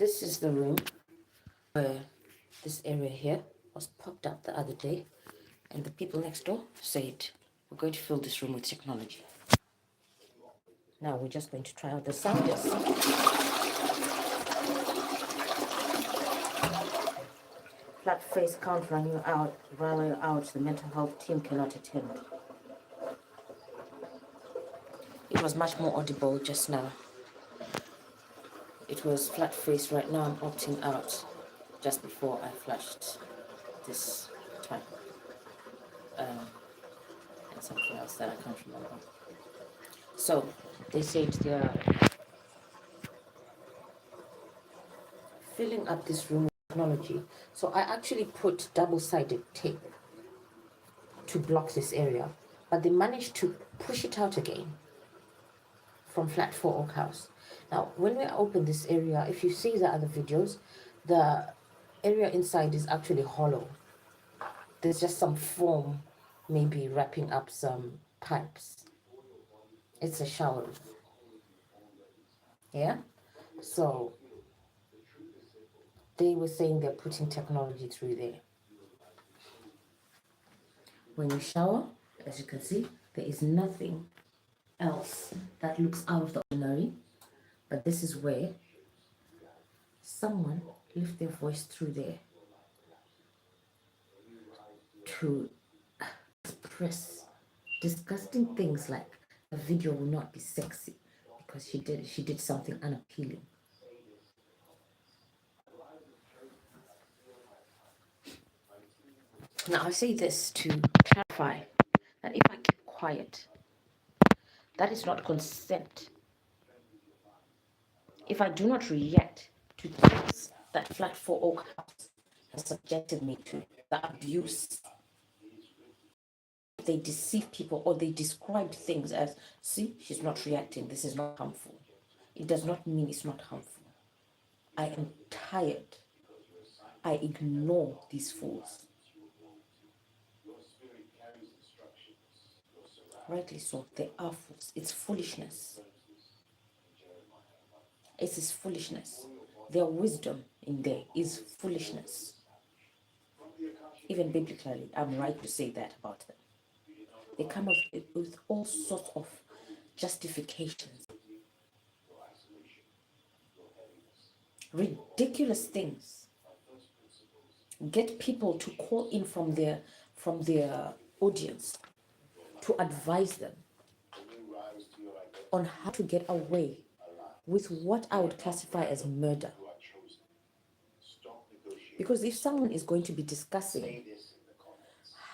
This is the room where this area here was popped up the other day, and the people next door said, we're going to fill this room with technology. Now we're just going to try out the sound test. Flat face count running out, the mental health team cannot attend. It was much more audible just now. It was flat face. Right now I'm opting out just before I flashed this time. And something else that I can't remember. So they said they're filling up this room with technology. So I actually put double-sided tape to block this area, but they managed to push it out again from flat 4 Oak House. Now, when we open this area, if you see the other videos, the area inside is actually hollow. There's just some foam, maybe wrapping up some pipes. It's a shower room. Yeah? So they were saying they're putting technology through there. When you shower, as you can see, there is nothing else that looks out of the ordinary, but this is where someone lift their voice through there to express disgusting things like a video will not be sexy because she did something unappealing. Now I say this to clarify that if I keep quiet, that is not consent. If I do not react to things that Flat 4 Oak House has subjected me to, the abuse, they deceive people or they describe things as, see, she's not reacting, this is not harmful. It does not mean it's not harmful. I am tired. I ignore these fools. Rightly so, they are fools. It's foolishness. It is foolishness. Their wisdom in there is foolishness. Even biblically, I'm right to say that about them. They come up with all sorts of justifications. Ridiculous things. Get people to call in from their audience to advise them on how to get away with what I would classify as murder. Because if someone is going to be discussing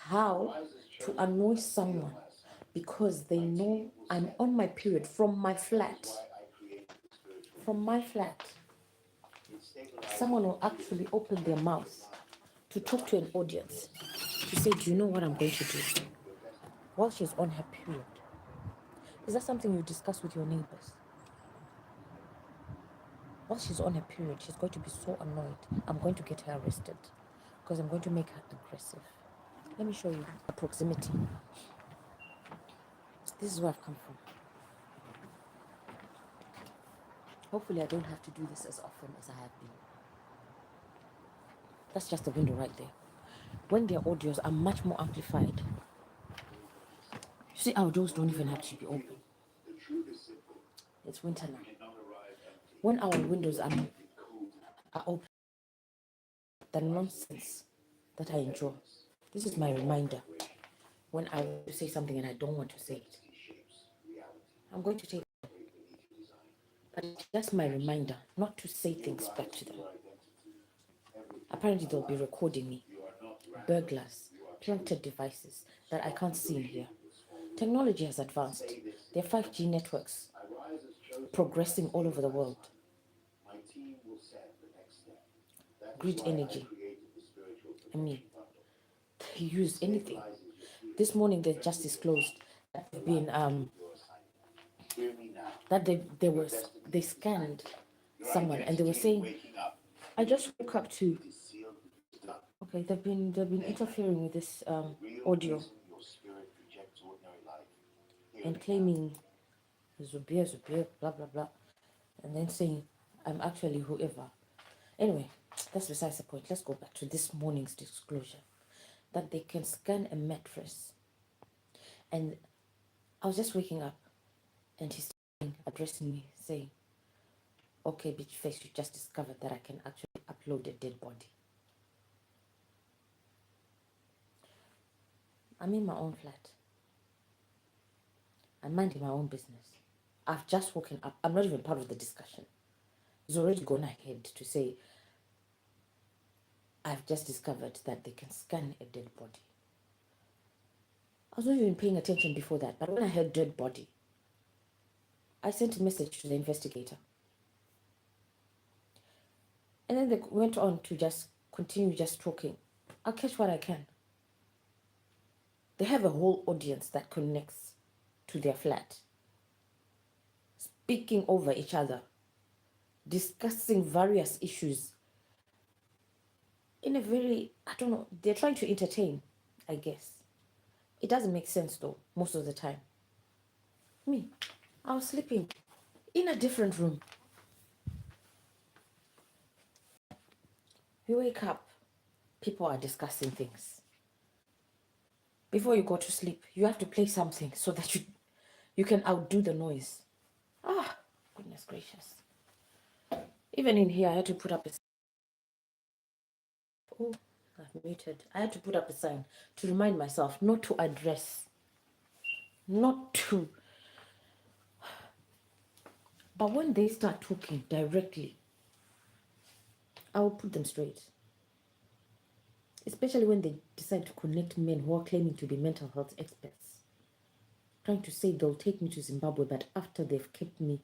how to annoy someone because they know I'm on my period from my flat, someone will actually open their mouth to talk to an audience to say, do you know what I'm going to do while she's on her period? Is that something you discuss with your neighbors? While she's on her period, she's going to be so annoyed. I'm going to get her arrested because I'm going to make her aggressive. Let me show you the proximity. This is where I've come from. Hopefully I don't have to do this as often as I have been. That's just the window right there. When their audios are much more amplified, you see our doors don't even have to be open. It's winter now. When our windows are open, the nonsense that I enjoy. This is my reminder. When I want to say something and I don't want to say it, I'm going to take it. But it's just my reminder not to say things back to them. Apparently they'll be recording me. Burglars, planted devices that I can't see in here. Technology has advanced. There are 5G networks progressing all over the world. Grid energy. I mean, they use anything. This morning they just disclosed that they've been they scanned someone and they were saying, I just woke up to. Okay, they've been interfering with this audio and claiming Zubir, blah blah blah, and then saying I'm actually whoever. Anyway, that's besides the point. Let's go back to this morning's disclosure that they can scan a mattress. And I was just waking up and he's addressing me, saying, okay, bitch face, you just discovered that I can actually upload a dead body. I'm in my own flat. I'm minding my own business. I've just woken up. I'm not even part of the discussion. He's already gone ahead to say, I've just discovered that they can scan a dead body. I was not even paying attention before that, but when I heard dead body, I sent a message to the investigator. And then they went on to just continue just talking. I'll catch what I can. They have a whole audience that connects to their flat, speaking over each other, discussing various issues in a very, I don't know, they're trying to entertain, I guess. It doesn't make sense though, most of the time. Me, I was sleeping in a different room. You wake up, people are discussing things. Before you go to sleep, you have to play something so that you can outdo the noise. Ah, goodness gracious. Even in here, I had to put up a... Oh, I've muted. I had to put up a sign to remind myself not to address, not to... But when they start talking directly, I will put them straight. Especially when they decide to connect men who are claiming to be mental health experts. Trying to say they'll take me to Zimbabwe, but after they've kept me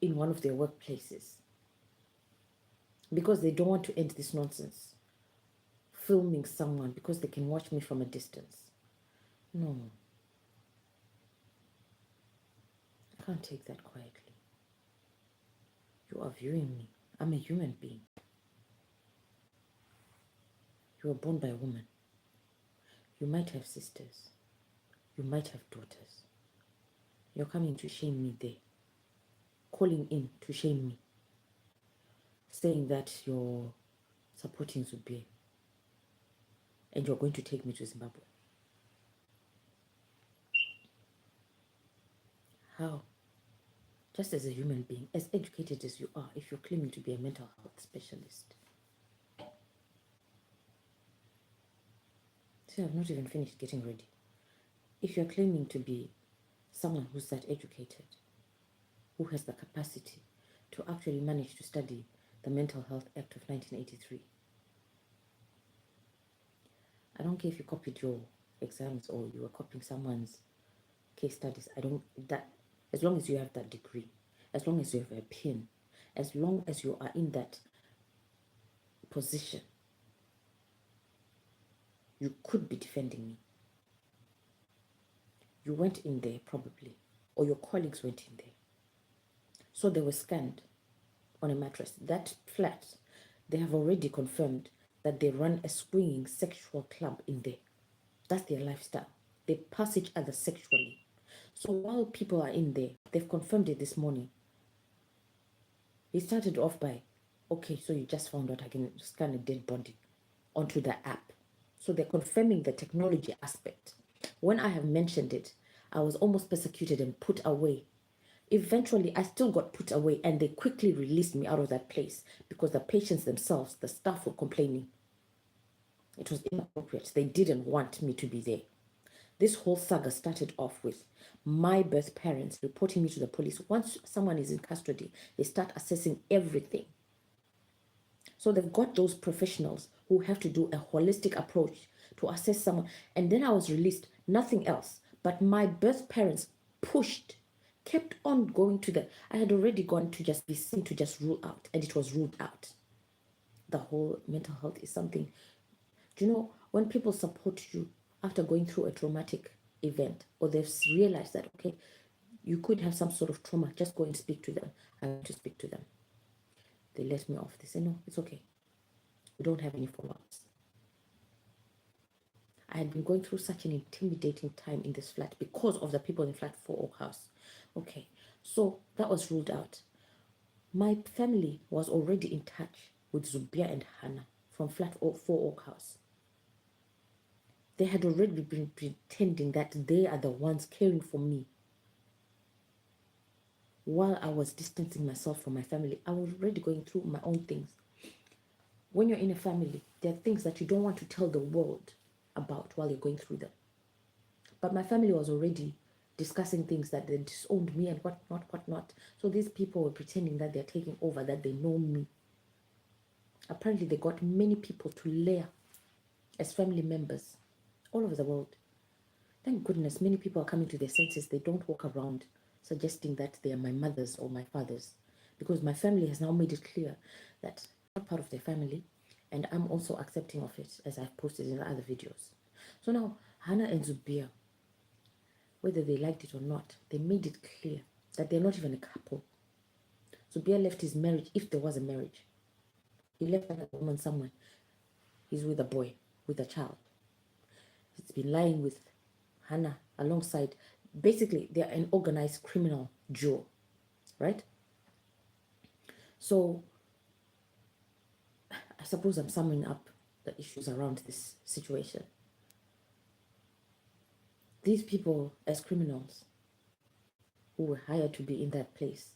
in one of their workplaces. Because they don't want to end this nonsense. Filming someone because they can watch me from a distance. No. I can't take that quietly. You are viewing me. I'm a human being. You were born by a woman. You might have sisters. You might have daughters. You're coming to shame me there. Calling in to shame me. Saying that you're supporting Zubie. And you're going to take me to Zimbabwe. How? Just as a human being, as educated as you are, if you're claiming to be a mental health specialist. See, I've not even finished getting ready. If you're claiming to be someone who's that educated, who has the capacity to actually manage to study the Mental Health Act of 1983, I don't care if you copied your exams or you were copying someone's case studies. As long as you have that degree, as long as you have a PIN, as long as you are in that position, you could be defending me. You went in there probably, or your colleagues went in there. So they were scanned on a mattress. That flat, they have already confirmed that they run a swinging sexual club in there. That's their lifestyle. They pass each other sexually. So while people are in there, they've confirmed it this morning. He started off by, okay, so you just found out I can scan a dead body onto the app. So they're confirming the technology aspect. When I have mentioned it, I was almost persecuted and put away. Eventually, I still got put away and they quickly released me out of that place because the patients themselves, the staff were complaining. It was inappropriate. They didn't want me to be there. This whole saga started off with my birth parents reporting me to the police. Once someone is in custody, they start assessing everything. So they've got those professionals who have to do a holistic approach to assess someone. And then I was released, nothing else. But my birth parents pushed, kept on going to I had already gone to just be seen to just rule out, and it was ruled out. The whole mental health is something, do you know, when people support you after going through a traumatic event, or they've realized that, okay, you could have some sort of trauma, just go and speak to them. I went to speak to them. They let me off. They say, no, it's okay. We don't have any follow-ups. I had been going through such an intimidating time in this flat because of the people in flat 4 Oak House. Okay, so that was ruled out. My family was already in touch with Zubia and Hannah from flat 4 Oak House. They had already been pretending that they are the ones caring for me. While I was distancing myself from my family, I was already going through my own things. When you're in a family, there are things that you don't want to tell the world about while you're going through them. But my family was already discussing things that they disowned me and whatnot. So these people were pretending that they're taking over, that they know me. Apparently, they got many people to layer as family members all over the world. Thank goodness many people are coming to their senses. They don't walk around suggesting that they are my mothers or my fathers, because my family has now made it clear that I'm not part of their family, and I'm also accepting of it, as I've posted in the other videos. So now Hannah and Zubia, whether they liked it or not, they made it clear that they're not even a couple. Zubia left his marriage, if there was a marriage. He left another woman somewhere. He's with a boy, with a child. He's been lying with Hannah alongside. Basically, they're an organized criminal duo, right? So I suppose I'm summing up the issues around this situation. These people, as criminals who were hired to be in that place,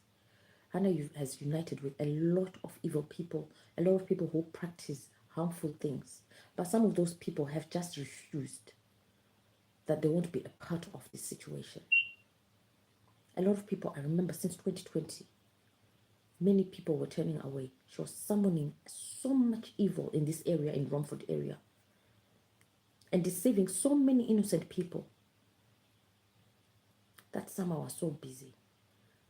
Hannah has united with a lot of evil people, a lot of people who practice harmful things. But some of those people have just refused, that they won't be a part of this situation. A lot of people, I remember since 2020, many people were turning away. She was summoning so much evil in this area, in Romford area, and deceiving so many innocent people. That summer was so busy.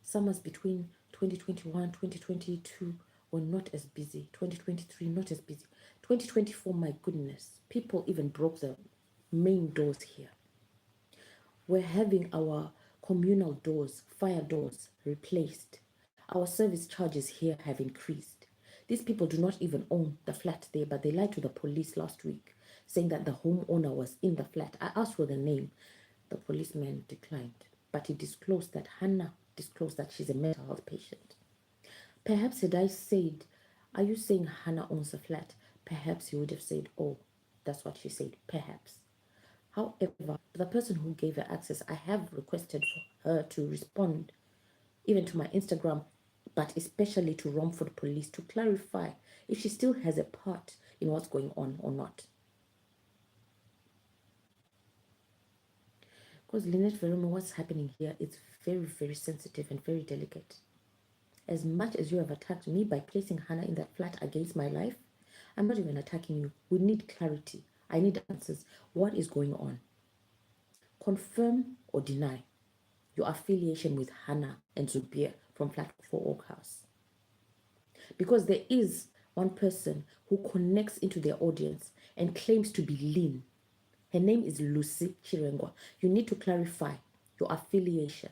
Summers between 2021, 2022 were not as busy. 2023, not as busy. 2024, my goodness, people even broke the main doors here. We're having our communal doors, fire doors, replaced. Our service charges here have increased. These people do not even own the flat there, but they lied to the police last week, saying that the homeowner was in the flat. I asked for the name. The policeman declined, but he disclosed that Hannah disclosed that she's a mental health patient. Perhaps had I said, are you saying Hannah owns a flat? Perhaps he would have said, oh, that's what she said, perhaps. However, the person who gave her access, I have requested for her to respond, even to my Instagram, but especially to Romford Police, to clarify if she still has a part in what's going on or not. Because Lynette Verumo, what's happening here is very, very sensitive and very delicate. As much as you have attacked me by placing Hannah in that flat against my life, I'm not even attacking you. We need clarity. I need answers. What is going on? Confirm or deny your affiliation with Hannah and Zubia from flat 4 Oak House. Because there is one person who connects into their audience and claims to be Lynn. Her name is Lucy Chirengwa. You need to clarify your affiliation.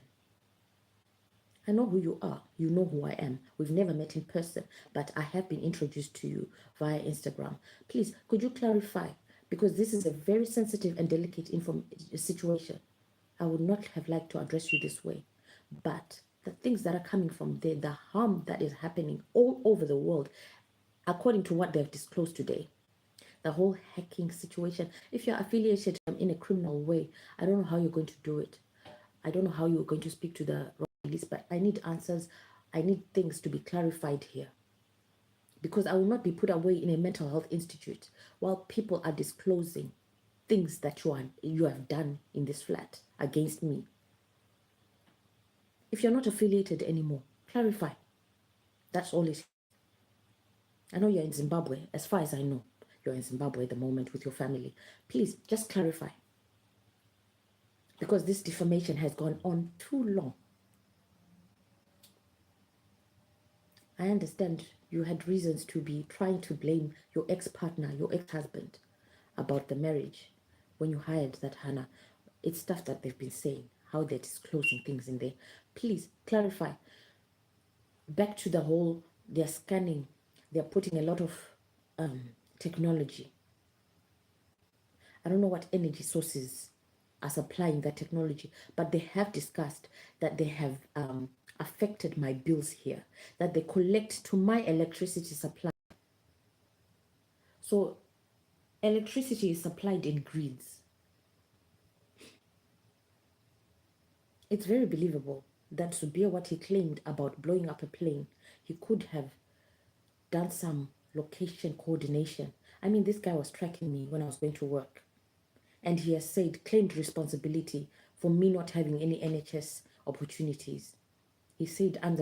I know who you are. You know who I am. We've never met in person, but I have been introduced to you via Instagram. Please, could you clarify? Because this is a very sensitive and delicate situation. I would not have liked to address you this way. But the things that are coming from there, the harm that is happening all over the world, according to what they've disclosed today, the whole hacking situation, if you're affiliated in a criminal way, I don't know how you're going to do it. I don't know how you're going to speak to the police, but I need answers. I need things to be clarified here. Because I will not be put away in a mental health institute while people are disclosing things that you have done in this flat against me. If you're not affiliated anymore, clarify. That's all it is. I know you're in Zimbabwe. As far as I know, you're in Zimbabwe at the moment with your family. Please, just clarify. Because this defamation has gone on too long. I understand you had reasons to be trying to blame your ex-partner, your ex-husband, about the marriage when you hired that Hannah. It's stuff that they've been saying, how they're disclosing things in there. Please clarify. Back to the whole, they're scanning, they're putting a lot of technology. I don't know what energy sources are supplying that technology, but they have discussed that they have affected my bills here, that they collect to my electricity supply So electricity is supplied in grids. It's very believable that to be what he claimed about blowing up a plane, he could have done some location coordination. I mean, this guy was tracking me when I was going to work. And he has claimed responsibility for me not having any NHS opportunities. He said, I'm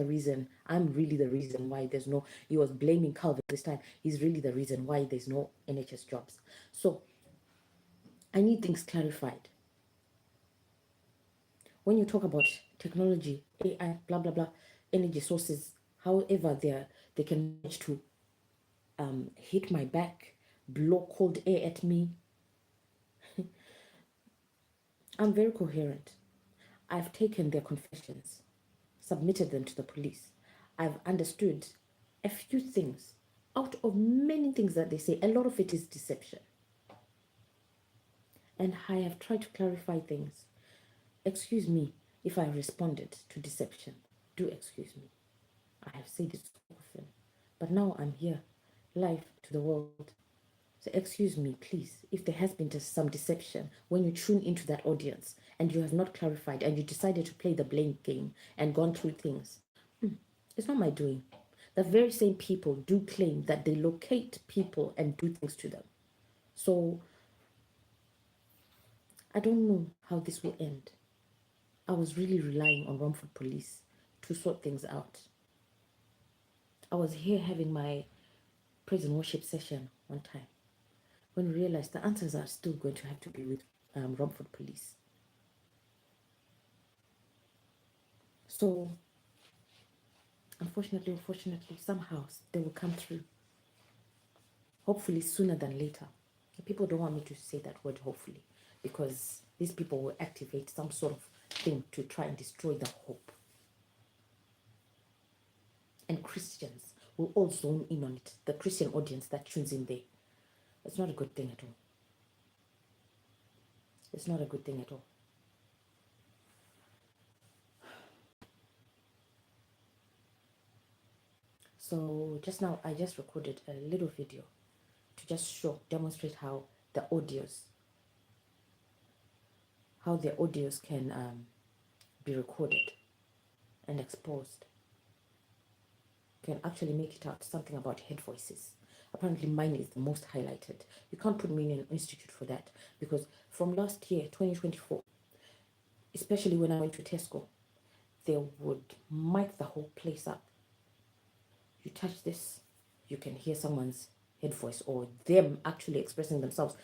really the reason why there's no, he was blaming Calvin this time. He's really the reason why there's no NHS jobs. So I need things clarified. When you talk about technology, AI, blah, blah, blah, energy sources, however they can manage to hit my back, blow cold air at me, I'm very coherent. I've taken their confessions, submitted them to the police. I've understood a few things. Out of many things that they say, a lot of it is deception. And I have tried to clarify things. Excuse me if I responded to deception. Do excuse me. I have said it so often. But now I'm here, live to the world. So excuse me, please, if there has been some deception when you tune into that audience and you have not clarified and you decided to play the blame game and gone through things. It's not my doing. The very same people do claim that they locate people and do things to them. So I don't know how this will end. I was really relying on Romford Police to sort things out. I was here having my praise and worship session one time when we realized the answers are still going to have to be with Romford Police. So unfortunately, somehow they will come through. Hopefully sooner than later. People don't want me to say that word hopefully, because these people will activate some sort of thing to try and destroy the hope. And Christians will all zone in on it. The Christian audience that tunes in there. It's not a good thing at all. It's not a good thing at all. So just now, I just recorded a little video to just demonstrate how the audios can be recorded and exposed. Can actually make it out something about head voices. Apparently mine is the most highlighted. You can't put me in an institute for that, because from last year, 2024, especially when I went to Tesco, they would mic the whole place up. You touch this, you can hear someone's head voice or them actually expressing themselves.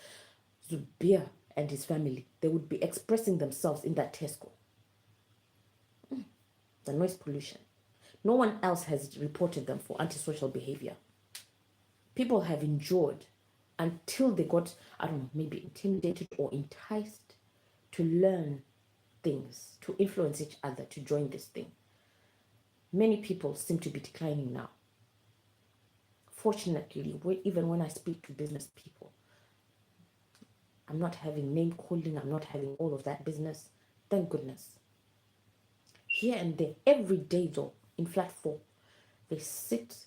Zubir and his family, they would be expressing themselves in that Tesco. The noise pollution. No one else has reported them for antisocial behavior. People have endured until they got, I don't know, maybe intimidated or enticed to learn things, to influence each other, to join this thing. Many people seem to be declining now. Fortunately, even when I speak to business people, I'm not having name calling, I'm not having all of that business. Thank goodness. Here and there, every day though, in flat 4, they sit,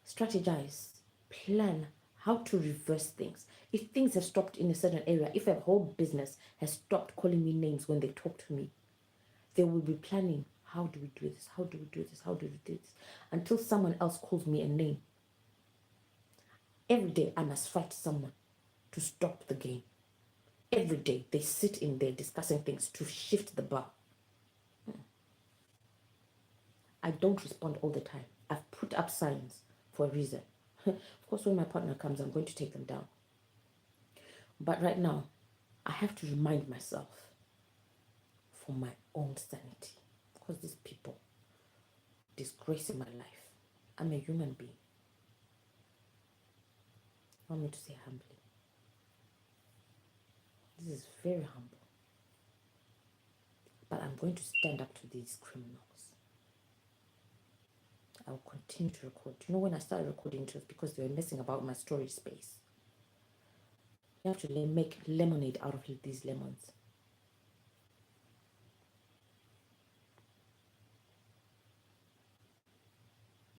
strategize, plan how to reverse things. If things have stopped in a certain area, if a whole business has stopped calling me names when they talk to me, they will be planning, how do we do this? How do we do this? How do we do this? Until someone else calls me a name. Every day I must fight someone to stop the game. Every day they sit in there discussing things to shift the bar. I don't respond all the time. I've put up signs for a reason. Of course, when my partner comes, I'm going to take them down. But right now, I have to remind myself for my own sanity, because these people disgracing my life. I'm a human being. I want me to say humbly. This is very humble. But I'm going to stand up to these criminals. I'll continue to record. You know, when I started recording, it was because they were messing about my storage space. You have to make lemonade out of these lemons.